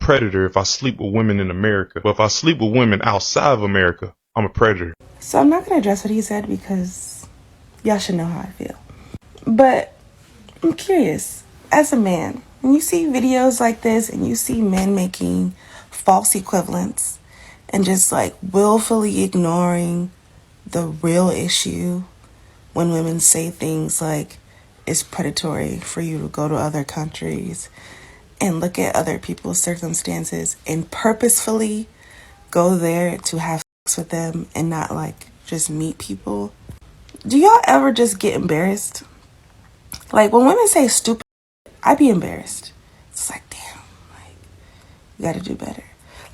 predator if I sleep with women in America. But if I sleep with women outside of America, I'm a predator. So I'm not going to address what he said because y'all should know how I feel. But I'm curious, as a man, when you see videos like this and you see men making false equivalents and just like willfully ignoring the real issue when women say things like it's predatory for you to go to other countries and look at other people's circumstances and purposefully go there to have sex with them and not like just meet people. Do y'all ever just get embarrassed? Like when women say stupid, I be embarrassed. It's like, damn, like you gotta do better.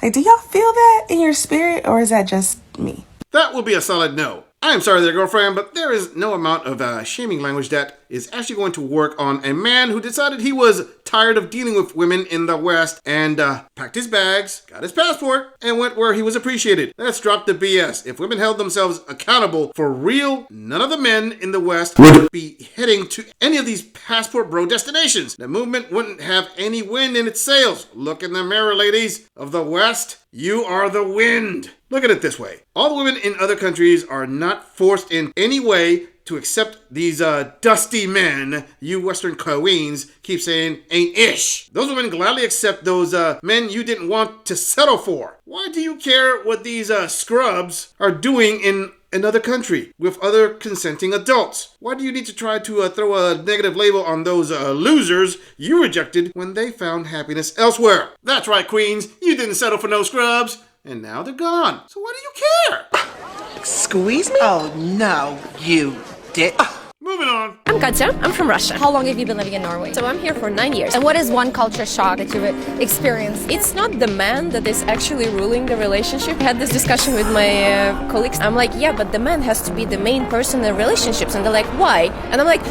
Like, do y'all feel that in your spirit or is that just me? That will be a solid no. I am sorry there, girlfriend, but there is no amount of shaming language that is actually going to work on a man who decided he was tired of dealing with women in the West and packed his bags, got his passport, and went where he was appreciated. Let's drop the BS. If women held themselves accountable for real, none of the men in the West would be heading to any of these passport bro destinations. The movement wouldn't have any wind in its sails. Look in the mirror, ladies of the West. You are the wind. Look at it this way. All the women in other countries are not forced in any way to accept these dusty men you Western queens keep saying ain't ish. Those women gladly accept those men you didn't want to settle for. Why do you care what these scrubs are doing in another country with other consenting adults? Why do you need to try to throw a negative label on those losers you rejected when they found happiness elsewhere? That's right, queens. You didn't settle for no scrubs. And now they're gone. So why do you care? Squeeze me? Oh, no, you did. Moving on. I'm Katya. I'm from Russia. How long have you been living in Norway? So I'm here for 9 years. And what is one culture shock that you've experienced? It's not the man that is actually ruling the relationship. I had this discussion with my colleagues. I'm like, yeah, but the man has to be the main person in relationships. And they're like, why? And I'm like,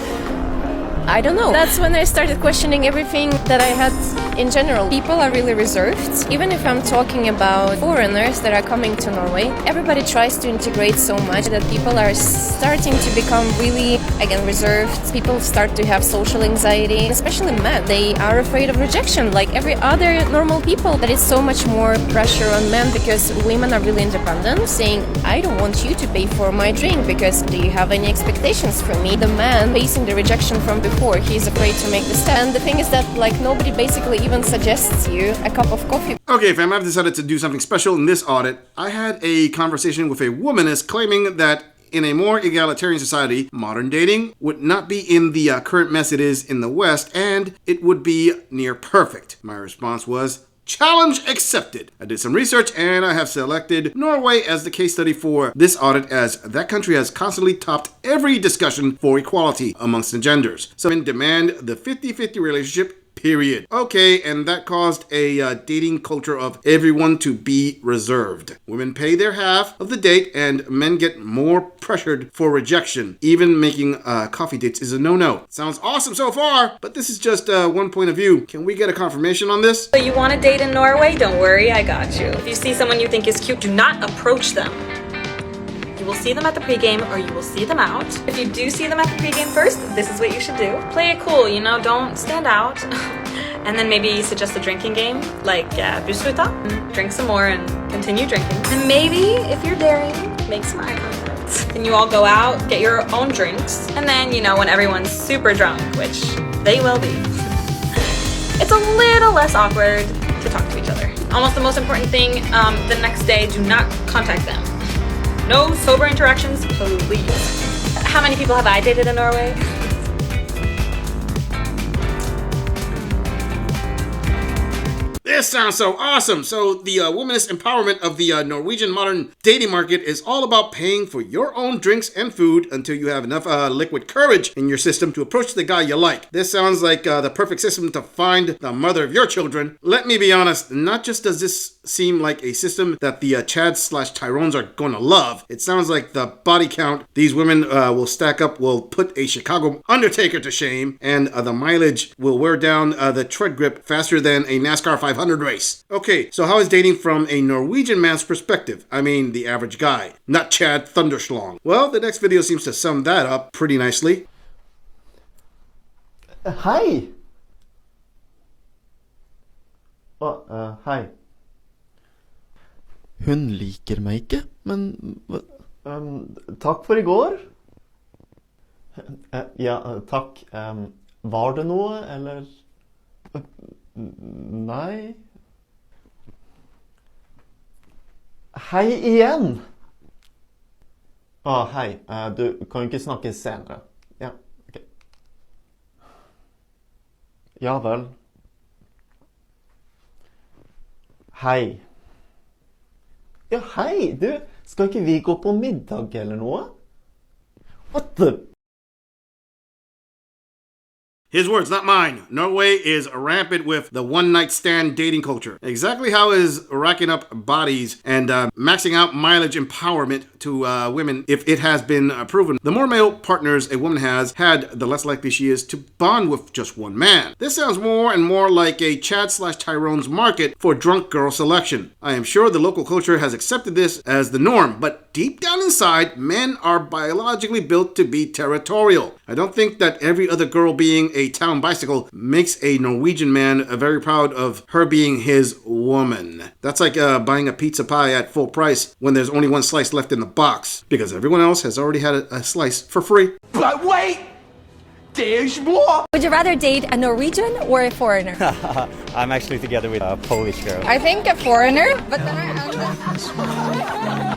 I don't know. That's when I started questioning everything that I had in general. People are really reserved. Even if I'm talking about foreigners that are coming to Norway, everybody tries to integrate so much that people are starting to become really, again, reserved. People start to have social anxiety, especially men. They are afraid of rejection, like every other normal people. There is so much more pressure on men because women are really independent, saying, I don't want you to pay for my drink because do you have any expectations from me? The man facing the rejection from before, he's afraid to make the step. And the thing is that like nobody basically even suggests you a cup of coffee. Okay, fam, I've decided to do something special in this audit. I had a conversation with a womanist claiming that in a more egalitarian society, modern dating would not be in the current mess it is in the West, and it would be near perfect. My response was, challenge accepted. I did some research and I have selected Norway as the case study for this audit, as that country has constantly topped every discussion for equality amongst the genders. So men demand the 50-50 relationship, period. Okay, and that caused a dating culture of everyone to be reserved. Women pay their half of the date and men get more pressured for rejection. Even making coffee dates is a no-no. Sounds awesome so far, but this is just one point of view. Can we get a confirmation on this? So you want to date in Norway? Don't worry, I got you. If you see someone you think is cute, do not approach them. You will see them at the pregame or you will see them out. If you do see them at the pregame first, this is what you should do. Play it cool, you know, don't stand out. And then maybe suggest a drinking game, like busruta. Drink some more and continue drinking. And maybe, if you're daring, make some eye contact. Then you all go out, get your own drinks, and then, you know, when everyone's super drunk, which they will be, it's a little less awkward to talk to each other. Almost the most important thing, the next day, do not contact them. No sober interactions, please. How many people have I dated in Norway? This sounds so awesome. So the womanist empowerment of the Norwegian modern dating market is all about paying for your own drinks and food until you have enough liquid courage in your system to approach the guy you like. This sounds like the perfect system to find the mother of your children. Let me be honest, not just does this seem like a system that the Chads/Tyrones are going to love, it sounds like the body count these women will stack up will put a Chicago Undertaker to shame, and the mileage will wear down the tread grip faster than a NASCAR 500 race. Okay, so how is dating from a Norwegian man's perspective? I mean, the average guy, not Chad Thunderschlong. Well, the next video seems to sum that up pretty nicely. Hi! Hei. Hun liker meg ikke, men takk for i går. Ja, takk. Var det noe, eller? Nei. Hei igjen! Hei. Du kan jo ikke snakke senere. Ja, ok. Ja vel. Hei. Ja, hei! Du, skal ikke vi gå på middag eller noe? What the? His words, not mine. Norway is rampant with the one-night stand dating culture. Exactly how is racking up bodies and maxing out mileage empowerment to women if it has been proven? The more male partners a woman has had, the less likely she is to bond with just one man. This sounds more and more like a Chad/Tyrone's market for drunk girl selection. I am sure the local culture has accepted this as the norm, but deep down inside, men are biologically built to be territorial. I don't think that every other girl being a town bicycle makes a Norwegian man very proud of her being his woman. That's like buying a pizza pie at full price when there's only one slice left in the box, because everyone else has already had a slice for free. But wait! There's more! Would you rather date a Norwegian or a foreigner? I'm actually together with a Polish girl. I think a foreigner, but then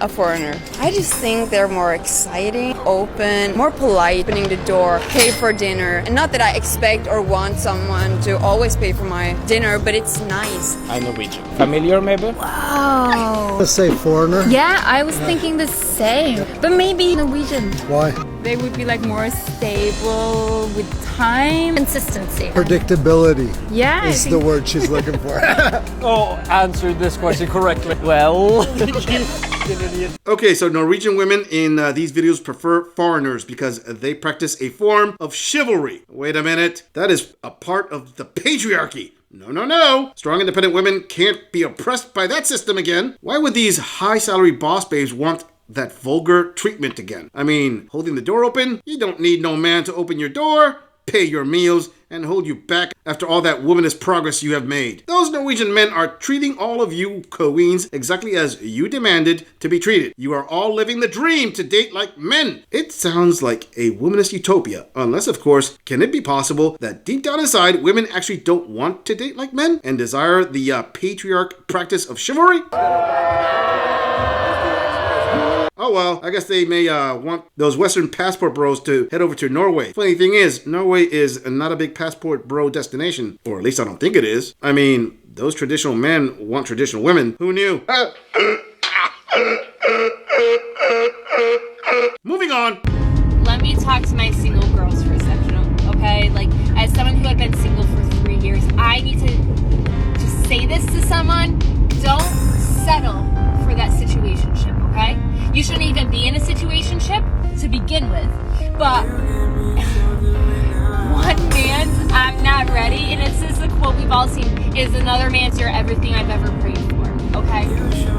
A foreigner. I just think they're more exciting, open, more polite, opening the door, pay for dinner. And not that I expect or want someone to always pay for my dinner, but it's nice. I'm Norwegian. Familiar, maybe? Wow. Let's say foreigner. Yeah, I was thinking the same. But maybe Norwegian. Why? They would be like more stable with time. Consistency. Predictability. Yeah. Is the word she's looking for. Answered this question correctly. Well... Okay, so Norwegian women in these videos prefer foreigners because they practice a form of chivalry. Wait a minute. That is a part of the patriarchy. No, no, no. Strong, independent women can't be oppressed by that system again. Why would these high-salary boss babes want that vulgar treatment again? I mean, holding the door open? You don't need no man to open your door, pay your meals, and hold you back after all that womanist progress you have made. Those Norwegian men are treating all of you queens exactly as you demanded to be treated. You are all living the dream to date like men. It sounds like a womanist utopia, unless, of course, can it be possible that deep down inside, women actually don't want to date like men and desire the patriarch practice of chivalry? Oh well, I guess they may want those Western passport bros to head over to Norway. Funny thing is, Norway is not a big passport bro destination. Or at least I don't think it is. I mean, those traditional men want traditional women. Who knew? Moving on. Let me talk to my single girls for a second, okay? Like, as someone who had been single for 3 years, I need to just say this to someone. Don't settle for that situationship, okay? You shouldn't even be in a situationship to begin with. But one man's I'm not ready, and it's just a quote we've all seen, is another man's you're everything I've ever prayed for, okay?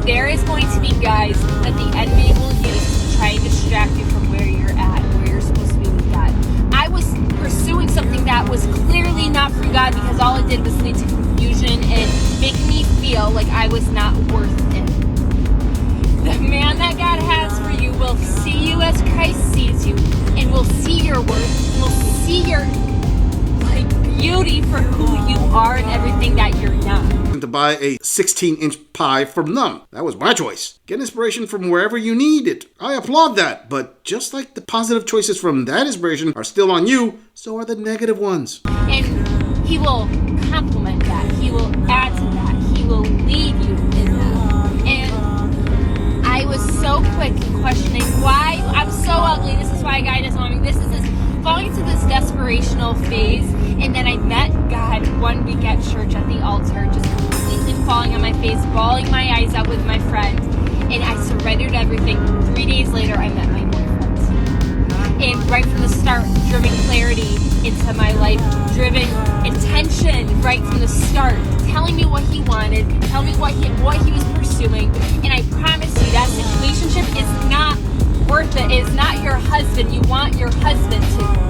There is going to be guys that the enemy will use to try and distract you from where you're at, where you're supposed to be with God. I was pursuing something that was clearly not from God because all it did was lead to confusion and make me feel like I was not worth it. The man that God has for you will see you as Christ sees you, and will see your worth, and will see your beauty for who you are and everything that you're not. To buy a 16-inch pie from them. That was my choice. Get inspiration from wherever you need it. I applaud that, but just like the positive choices from that inspiration are still on you, so are the negative ones. And he will complement that. He will add to that. He will lead you in that. And I was so quick in questioning why I'm so ugly. This is why God doesn't want me. This is this falling into this desperational phase. And then I met God 1 week at church at the altar, just completely falling on my face, bawling my eyes out with my friend. And I surrendered everything. 3 days later, I met my boyfriend. And right from the start, driven clarity into my life, driven intention right from the start, telling me what he wanted, telling me what he was pursuing. And I promise you, that situationship is not worth it. It's not your husband. You want your husband to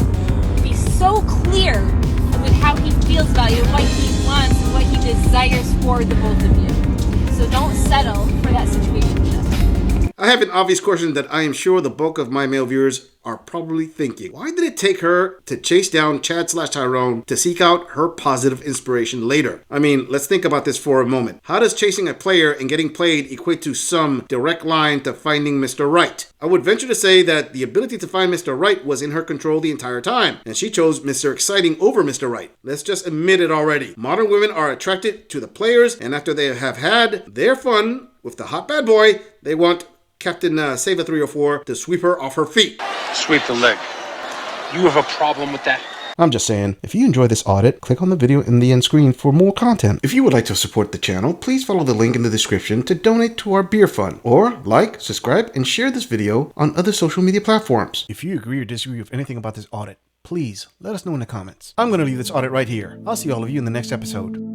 so clear with how he feels about you, what he wants, and what he desires for for the both of you. So don't settle for that situation. I have an obvious question that I am sure the bulk of my male viewers are probably thinking. Why did it take her to chase down Chad/Tyrone to seek out her positive inspiration later? I mean, let's think about this for a moment. How does chasing a player and getting played equate to some direct line to finding Mr. Right? I would venture to say that the ability to find Mr. Right was in her control the entire time, and she chose Mr. Exciting over Mr. Right. Let's just admit it already. Modern women are attracted to the players, and after they have had their fun with the hot bad boy, they want Captain Saver 304 to sweep her off her feet. Sweep the leg. You have a problem with that? I'm just saying, if you enjoy this audit, click on the video in the end screen for more content. If you would like to support the channel, please follow the link in the description to donate to our beer fund, or like, subscribe, and share this video on other social media platforms. If you agree or disagree with anything about this audit, please let us know in the comments. I'm going to leave this audit right here. I'll see all of you in the next episode.